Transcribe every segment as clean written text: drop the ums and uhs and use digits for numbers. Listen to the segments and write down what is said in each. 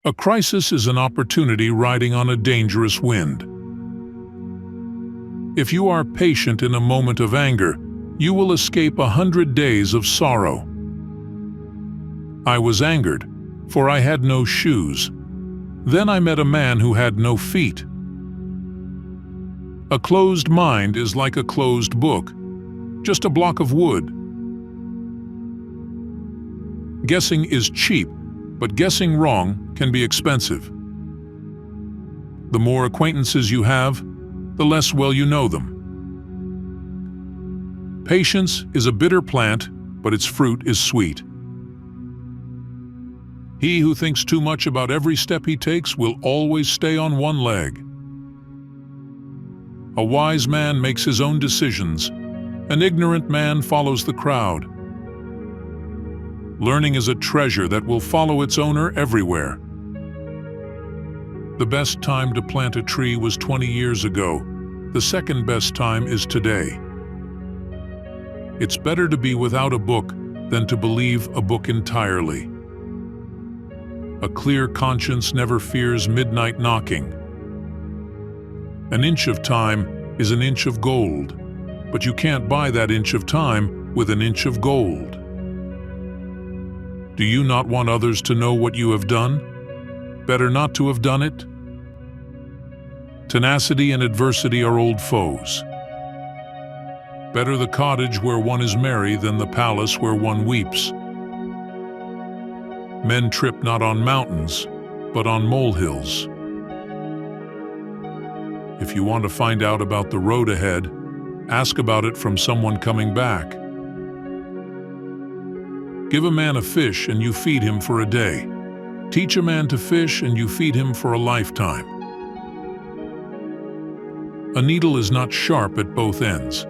A crisis is an opportunity riding on a dangerous wind. If you are patient in a moment of anger, you will escape 100 days of sorrow. I was angered, for I had no shoes. Then I met a man who had no feet. A closed mind is like a closed book, just a block of wood. Guessing is cheap, but guessing wrong can be expensive. The more acquaintances you have, the less well you know them. Patience is a bitter plant, but its fruit is sweet. He who thinks too much about every step he takes will always stay on one leg. A wise man makes his own decisions. An ignorant man follows the crowd. Learning is a treasure that will follow its owner everywhere. The best time to plant a tree was 20 years ago. The second best time is today. It's better to be without a book than to believe a book entirely. A clear conscience never fears midnight knocking. An inch of time is an inch of gold, but you can't buy that inch of time with an inch of gold. Do you not want others to know what you have done? Better not to have done it? Tenacity and adversity are old foes. Better the cottage where one is merry than the palace where one weeps. Men trip not on mountains, but on molehills. If you want to find out about the road ahead, ask about it from someone coming back. Give a man a fish and you feed him for a day. Teach a man to fish and you feed him for a lifetime. A needle is not sharp at both ends.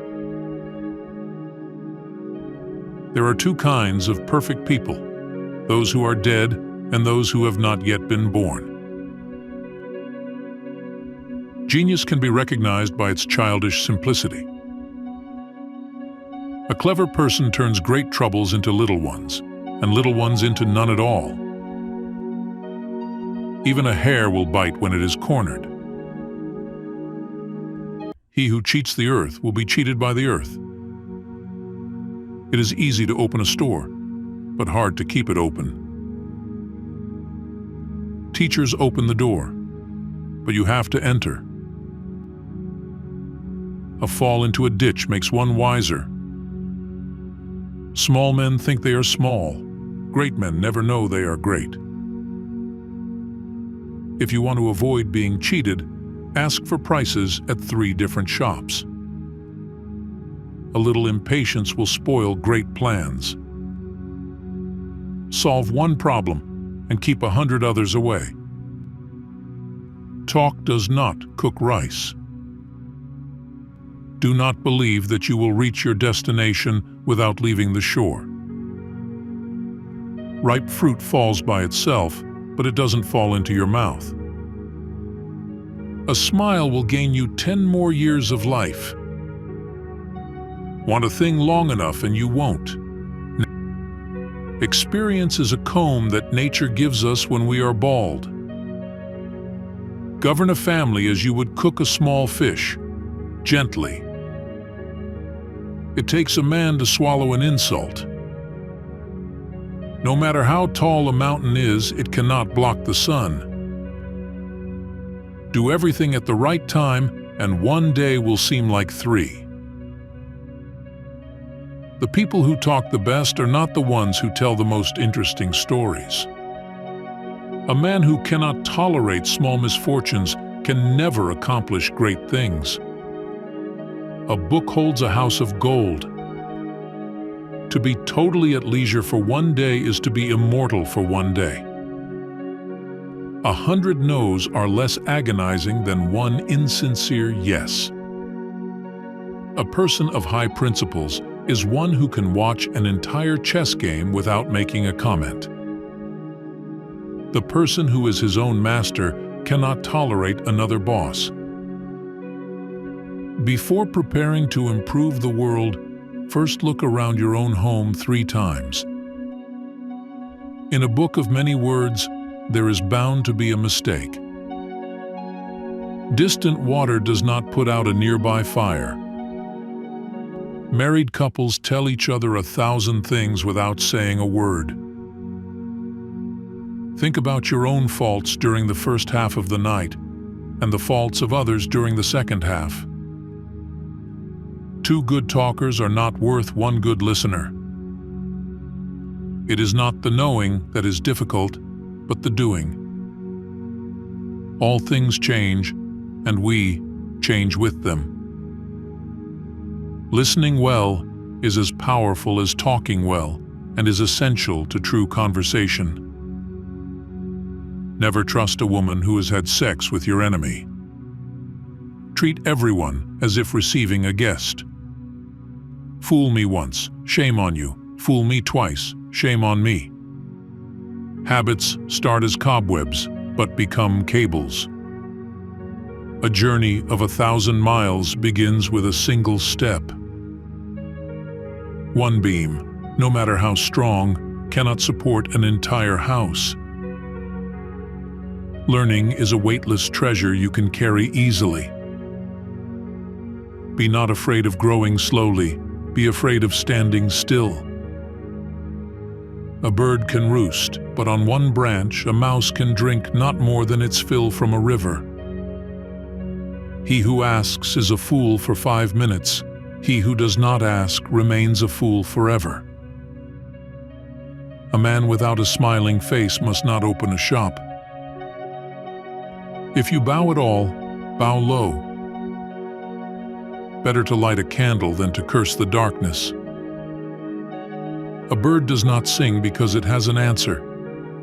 There are two kinds of perfect people, those who are dead and those who have not yet been born. Genius can be recognized by its childish simplicity. A clever person turns great troubles into little ones, and little ones into none at all. Even a hare will bite when it is cornered. He who cheats the earth will be cheated by the earth. It is easy to open a store, but hard to keep it open. Teachers open the door, but you have to enter. A fall into a ditch makes one wiser. Small men think they are small. Great men never know they are great. If you want to avoid being cheated, ask for prices at 3 different shops. A little impatience will spoil great plans. Solve one problem and keep 100 others away. Talk does not cook rice. Do not believe that you will reach your destination without leaving the shore. Ripe fruit falls by itself, but it doesn't fall into your mouth. A smile will gain you 10 more years of life. Want a thing long enough and you won't. Experience is a comb that nature gives us when we are bald. Govern a family as you would cook a small fish, gently. It takes a man to swallow an insult. No matter how tall a mountain is, it cannot block the sun. Do everything at the right time, and one day will seem like 3. The people who talk the best are not the ones who tell the most interesting stories. A man who cannot tolerate small misfortunes can never accomplish great things. A book holds a house of gold. To be totally at leisure for one day is to be immortal for one day. 100 no's are less agonizing than one insincere yes. A person of high principles is one who can watch an entire chess game without making a comment. The person who is his own master cannot tolerate another boss. Before preparing to improve the world, first look around your own home 3 times. In a book of many words, there is bound to be a mistake. Distant water does not put out a nearby fire. Married couples tell each other 1,000 things without saying a word. Think about your own faults during the first half of the night and the faults of others during the second half. 2 good talkers are not worth 1 good listener. It is not the knowing that is difficult, but the doing. All things change, and we change with them. Listening well is as powerful as talking well and is essential to true conversation. Never trust a woman who has had sex with your enemy. Treat everyone as if receiving a guest. Fool me once, shame on you. Fool me twice, shame on me. Habits start as cobwebs, but become cables. A journey of 1,000 miles begins with a single step. One beam, no matter how strong, cannot support an entire house. Learning is a weightless treasure you can carry easily. Be not afraid of growing slowly, be afraid of standing still. A bird can roost, but on one branch a mouse can drink not more than its fill from a river. He who asks is a fool for 5 minutes. He who does not ask remains a fool forever. A man without a smiling face must not open a shop. If you bow at all, bow low. Better to light a candle than to curse the darkness. A bird does not sing because it has an answer.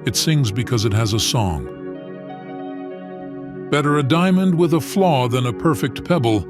It sings because it has a song. Better a diamond with a flaw than a perfect pebble.